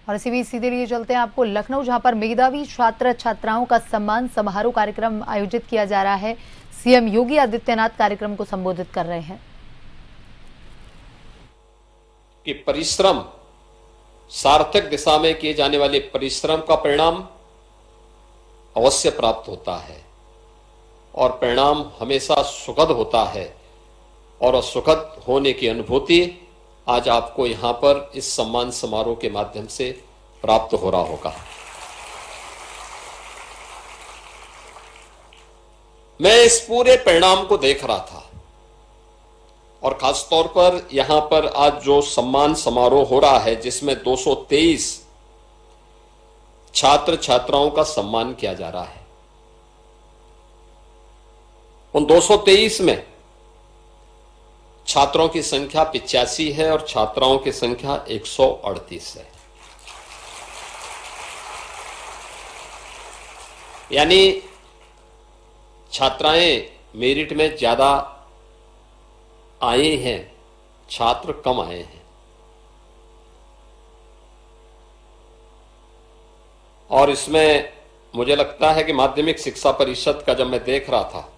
और इसी बीच सीधे लिए चलते हैं आपको लखनऊ, जहां पर मेधावी छात्र छात्राओं का सम्मान समारोह कार्यक्रम आयोजित किया जा रहा है। सीएम योगी आदित्यनाथ कार्यक्रम को संबोधित कर रहे हैं। कि परिश्रम, सार्थक दिशा में किए जाने वाले परिश्रम का परिणाम अवश्य प्राप्त होता है और परिणाम हमेशा सुखद होता है और सुखद होने की अनुभूति आज आपको यहां पर इस सम्मान समारोह के माध्यम से प्राप्त हो रहा होगा। मैं इस पूरे परिणाम को देख रहा था और खासतौर पर यहां पर आज जो सम्मान समारोह हो रहा है, जिसमें 223 छात्र छात्राओं का सम्मान किया जा रहा है। उन 223 में छात्रों की संख्या 85 है और छात्राओं की संख्या 138 है। यानी छात्राएं मेरिट में ज्यादा आए हैं, छात्र कम आए हैं। और इसमें मुझे लगता है कि माध्यमिक शिक्षा परिषद का जब मैं देख रहा था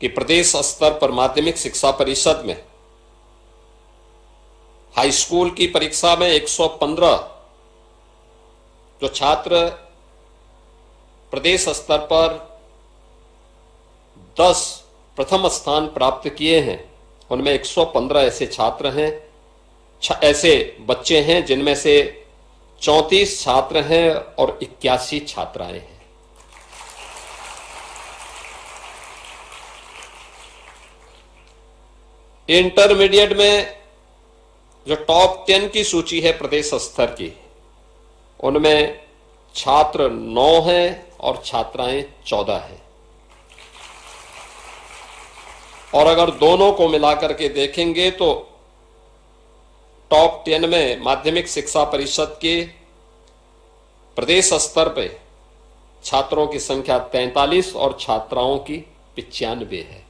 कि प्रदेश स्तर पर माध्यमिक शिक्षा परिषद में हाई स्कूल की परीक्षा में 115 जो छात्र प्रदेश स्तर पर 10 प्रथम स्थान प्राप्त किए हैं, उनमें 115 ऐसे छात्र हैं, ऐसे बच्चे हैं जिनमें से 34 छात्र हैं और 81 छात्राएं हैं। इंटरमीडिएट में जो टॉप 10 की सूची है प्रदेश स्तर की, उनमें छात्र 9 हैं और छात्राएं 14 हैं। और अगर दोनों को मिलाकर के देखेंगे तो टॉप 10 में माध्यमिक शिक्षा परिषद के प्रदेश स्तर पे छात्रों की संख्या 43 और छात्राओं की 95 है।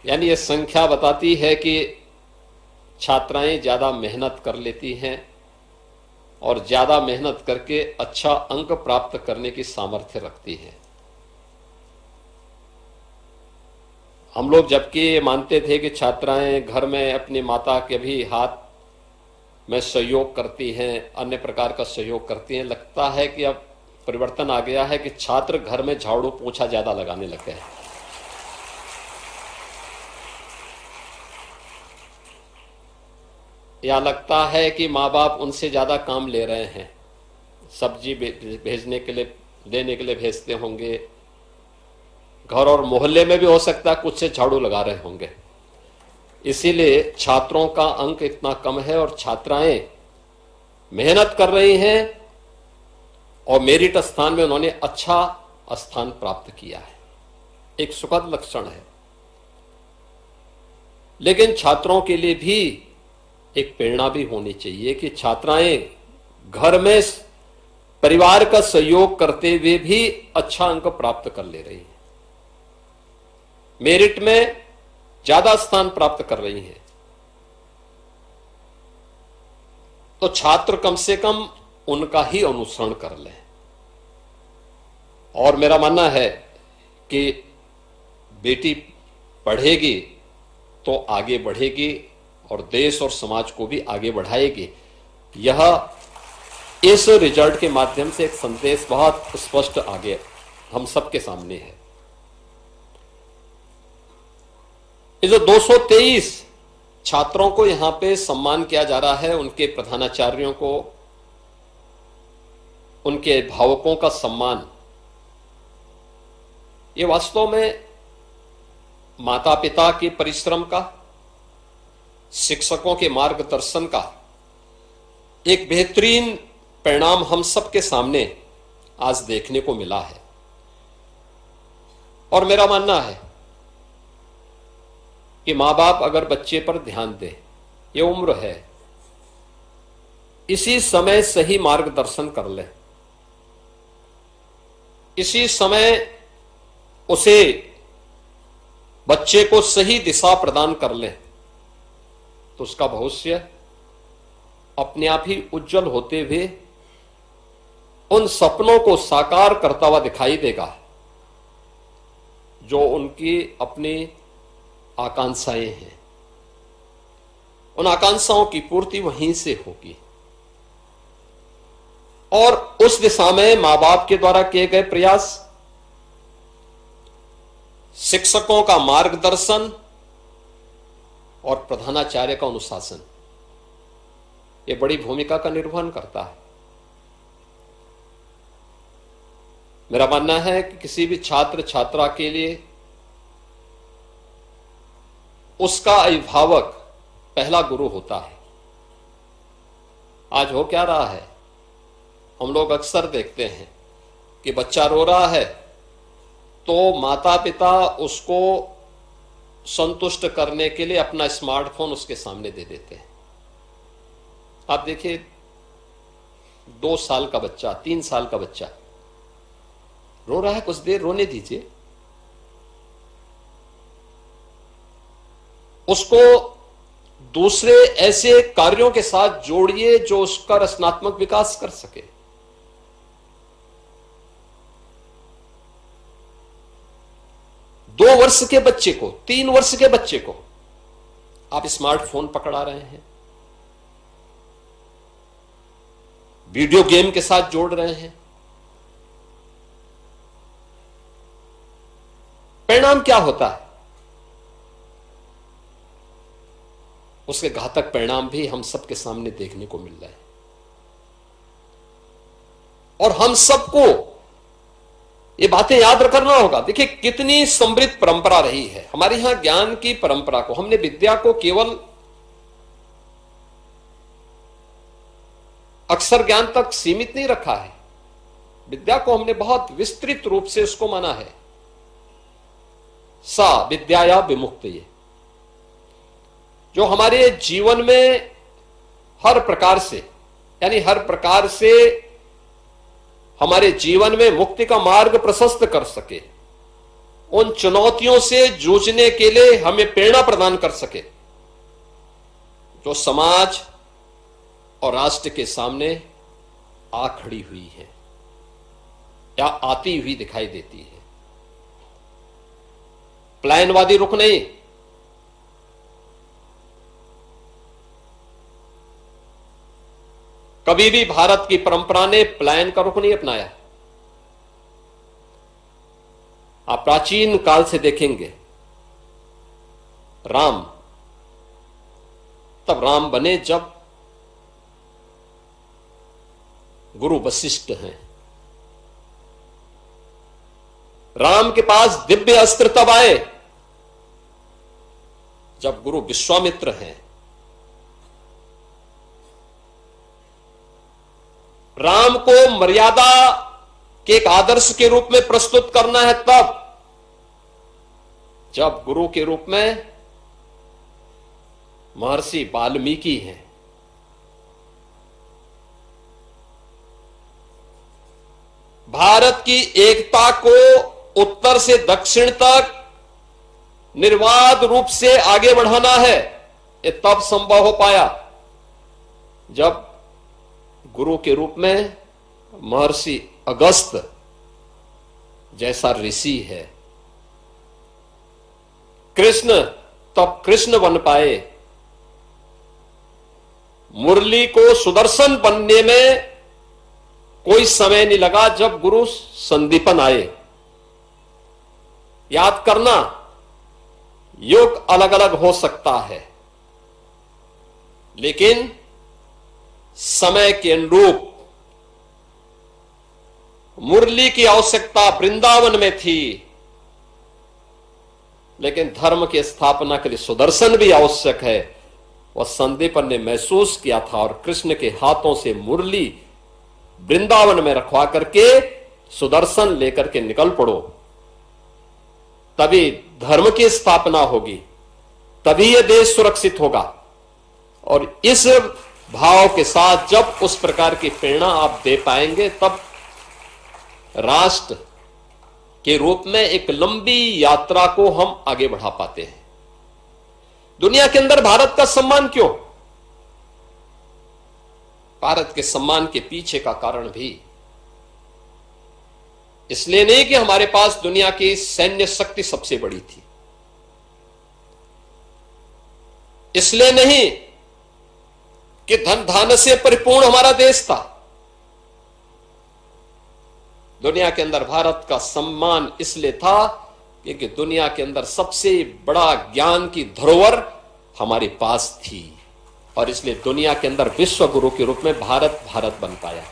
यानी यह संख्या बताती है कि छात्राएं ज्यादा मेहनत कर लेती हैं और ज्यादा मेहनत करके अच्छा अंक प्राप्त करने की सामर्थ्य रखती हैं। हम लोग जबकि मानते थे कि छात्राएं घर में अपनी माता के भी हाथ में सहयोग करती हैं, अन्य प्रकार का सहयोग करती हैं, लगता है कि अब परिवर्तन आ गया है कि छात्र घर में झाड़ू पोछा ज्यादा लगाने लगे हैं। या लगता है कि माँ बाप उनसे ज्यादा काम ले रहे हैं, सब्जी भेजने के लिए, देने के लिए भेजते होंगे, घर और मोहल्ले में भी हो सकता है कुछ से झाड़ू लगा रहे होंगे। इसीलिए छात्रों का अंक इतना कम है और छात्राएं मेहनत कर रही हैं और मेरिट स्थान में उन्होंने अच्छा स्थान प्राप्त किया है। एक सुखद लक्षण है। लेकिन छात्रों के लिए भी एक प्रेरणा भी होनी चाहिए कि छात्राएं घर में परिवार का सहयोग करते हुए भी अच्छा अंक प्राप्त कर ले रही हैं, मेरिट में ज्यादा स्थान प्राप्त कर रही हैं। तो छात्र कम से कम उनका ही अनुसरण कर लें। और मेरा मानना है कि बेटी पढ़ेगी तो आगे बढ़ेगी और देश और समाज को भी आगे बढ़ाएगी। यह इस रिजल्ट के माध्यम से एक संदेश बहुत स्पष्ट आगे हम सबके सामने है। ये जो 223 छात्रों को यहां पे सम्मान किया जा रहा है, उनके प्रधानाचार्यों को, उनके अभिभावकों का सम्मान, ये वास्तव में माता पिता के परिश्रम का, शिक्षकों के मार्गदर्शन का एक बेहतरीन परिणाम हम सबके सामने आज देखने को मिला है। और मेरा मानना है कि मां बाप अगर बच्चे पर ध्यान दे, ये उम्र है, इसी समय सही मार्गदर्शन कर ले, इसी समय उसे, बच्चे को सही दिशा प्रदान कर ले, तो उसका भविष्य अपने आप ही उज्जवल होते हुए उन सपनों को साकार करता हुआ दिखाई देगा जो उनकी अपनी आकांक्षाएं हैं। उन आकांक्षाओं की पूर्ति वहीं से होगी और उस दिशा में मां बाप के द्वारा किए गए प्रयास, शिक्षकों का मार्गदर्शन और प्रधानाचार्य का अनुशासन, यह बड़ी भूमिका का निर्वहन करता है। मेरा मानना है कि किसी भी छात्र छात्रा के लिए उसका अभिभावक पहला गुरु होता है। आज हो क्या रहा है, हम लोग अक्सर देखते हैं कि बच्चा रो रहा है तो माता पिता उसको संतुष्ट करने के लिए अपना स्मार्टफोन उसके सामने दे देते हैं। आप देखिए 2 साल का बच्चा, 3 साल का बच्चा रो रहा है, कुछ देर रोने दीजिए, उसको दूसरे ऐसे कार्यों के साथ जोड़िए जो उसका रचनात्मक विकास कर सके। 2 वर्ष के बच्चे को, 3 वर्ष के बच्चे को आप स्मार्टफोन पकड़ा रहे हैं, वीडियो गेम के साथ जोड़ रहे हैं। परिणाम क्या होता है? उसके घातक परिणाम भी हम सबके सामने देखने को मिल रहे हैं और हम सबको ये बातें याद रखना होगा। देखिए कितनी समृद्ध परंपरा रही है हमारे यहां, ज्ञान की परंपरा को हमने, विद्या को केवल अक्षर ज्ञान तक सीमित नहीं रखा है, विद्या को हमने बहुत विस्तृत रूप से उसको माना है। सा विद्याया विमुक्त, ये जो हमारे जीवन में हर प्रकार से, यानी हर प्रकार से हमारे जीवन में मुक्ति का मार्ग प्रशस्त कर सके, उन चुनौतियों से जूझने के लिए हमें प्रेरणा प्रदान कर सके, जो समाज और राष्ट्र के सामने आ खड़ी हुई है या आती हुई दिखाई देती है। प्लायनवादी रुख नहीं, कभी भी भारत की परंपरा ने प्लायन का रुख नहीं अपनाया। आप प्राचीन काल से देखेंगे, राम तब राम बने जब गुरु वशिष्ठ हैं। राम के पास दिव्य अस्त्र तब आए जब गुरु विश्वामित्र हैं। राम को मर्यादा के एक आदर्श के रूप में प्रस्तुत करना है तब जब गुरु के रूप में महर्षि वाल्मीकि हैं। भारत की एकता को उत्तर से दक्षिण तक निर्बाध रूप से आगे बढ़ाना है, ये तब संभव हो पाया जब गुरु के रूप में महर्षि अगस्त जैसा ऋषि है। कृष्ण तब कृष्ण बन पाए, मुरली को सुदर्शन बनने में कोई समय नहीं लगा जब गुरु संदीपन आए। याद करना, युग अलग अलग हो सकता है लेकिन समय के अनुरूप मुरली की आवश्यकता वृंदावन में थी, लेकिन धर्म की स्थापना के लिए सुदर्शन भी आवश्यक है। वह संदीपन ने महसूस किया था और कृष्ण के हाथों से मुरली वृंदावन में रखवा करके सुदर्शन लेकर के निकल पड़ो, तभी धर्म की स्थापना होगी, तभी यह देश सुरक्षित होगा। और इस भाव के साथ जब उस प्रकार की प्रेरणा आप दे पाएंगे तब राष्ट्र के रूप में एक लंबी यात्रा को हम आगे बढ़ा पाते हैं। दुनिया के अंदर भारत का सम्मान क्यों? भारत के सम्मान के पीछे का कारण भी इसलिए नहीं कि हमारे पास दुनिया की सैन्य शक्ति सबसे बड़ी थी, इसलिए नहीं कि धन धान्य से परिपूर्ण हमारा देश था। दुनिया के अंदर भारत का सम्मान इसलिए था क्योंकि दुनिया के अंदर सबसे बड़ा ज्ञान की धरोहर हमारे पास थी, और इसलिए दुनिया के अंदर विश्व गुरु के रूप में भारत बन पाया।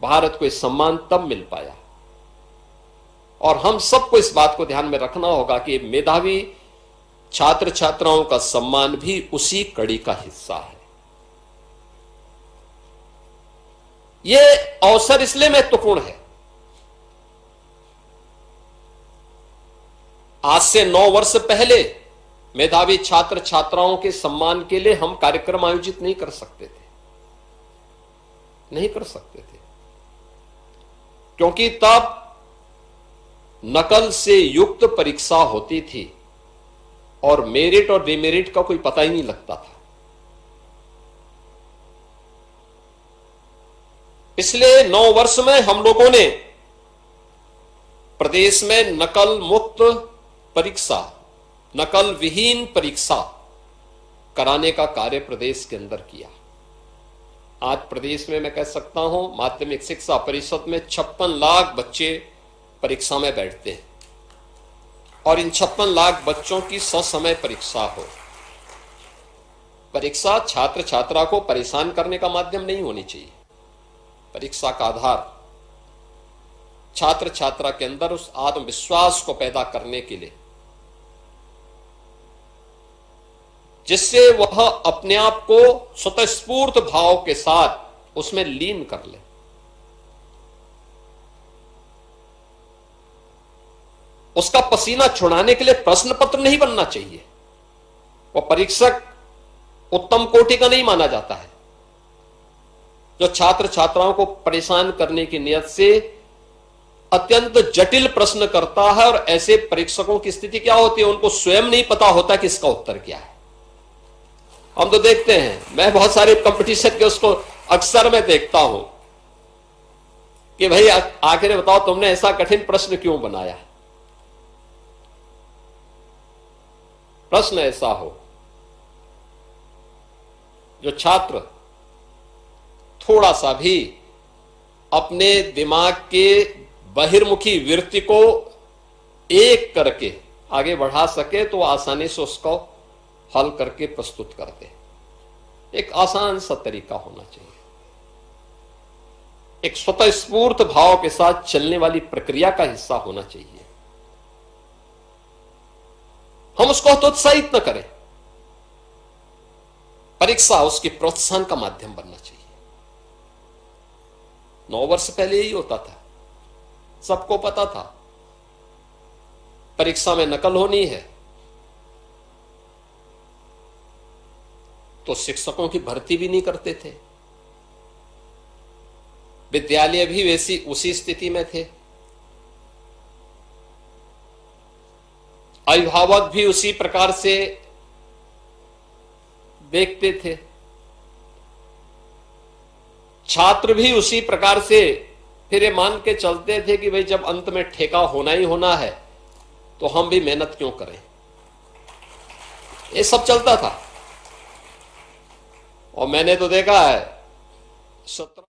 भारत को इस सम्मान तब मिल पाया, और हम सबको इस बात को ध्यान में रखना होगा कि मेधावी छात्र छात्राओं का सम्मान भी उसी कड़ी का हिस्सा है। यह अवसर इसलिए महत्वपूर्ण है, आज से 9 वर्ष पहले मेधावी छात्र छात्राओं के सम्मान के लिए हम कार्यक्रम आयोजित नहीं कर सकते थे, क्योंकि तब नकल से युक्त परीक्षा होती थी और मेरिट और डिमेरिट का कोई पता ही नहीं लगता था। पिछले 9 वर्ष में हम लोगों ने प्रदेश में नकल मुक्त परीक्षा, नकल विहीन परीक्षा कराने का कार्य प्रदेश के अंदर किया। आज प्रदेश में मैं कह सकता हूं माध्यमिक शिक्षा परिषद में 56 लाख बच्चे परीक्षा में बैठते हैं, और इन 56 लाख बच्चों की ससमय परीक्षा हो। परीक्षा छात्र छात्रा को परेशान करने का माध्यम नहीं होनी चाहिए। परीक्षा का आधार छात्र छात्रा के अंदर उस आत्मविश्वास को पैदा करने के लिए, जिससे वह अपने आप को स्वतःस्फूर्त भाव के साथ उसमें लीन कर ले। उसका पसीना छुड़ाने के लिए प्रश्न पत्र नहीं बनना चाहिए। वह परीक्षक उत्तम कोटि का नहीं माना जाता है जो छात्र छात्राओं को परेशान करने की नियत से अत्यंत जटिल प्रश्न करता है, और ऐसे परीक्षकों की स्थिति क्या होती है, उनको स्वयं नहीं पता होता कि इसका उत्तर क्या है। हम तो देखते हैं, मैं बहुत सारे कंपटीशन के उसको अक्सर मैं देखता हूं कि भाई आखिर बताओ तुमने ऐसा कठिन प्रश्न क्यों बनाया। प्रश्न ऐसा हो जो छात्र थोड़ा सा भी अपने दिमाग के बहिर्मुखी वृत्ति को एक करके आगे बढ़ा सके तो आसानी से उसको हल करके प्रस्तुत कर दे। एक आसान सा तरीका होना चाहिए, एक स्वतःस्फूर्त भाव के साथ चलने वाली प्रक्रिया का हिस्सा होना चाहिए। हम उसको हतोत्साहित न करें। परीक्षा उसके प्रोत्साहन का माध्यम बनना चाहिए। 9 वर्ष पहले यही होता था, सबको पता था परीक्षा में नकल होनी है, तो शिक्षकों की भर्ती भी नहीं करते थे। विद्यालय भी उसी स्थिति में थे, अभिभावक भी उसी प्रकार से देखते थे, छात्र भी उसी प्रकार से फिर ये मान के चलते थे कि भाई जब अंत में ठेका होना ही होना है तो हम भी मेहनत क्यों करें। ये सब चलता था, और मैंने तो देखा है 17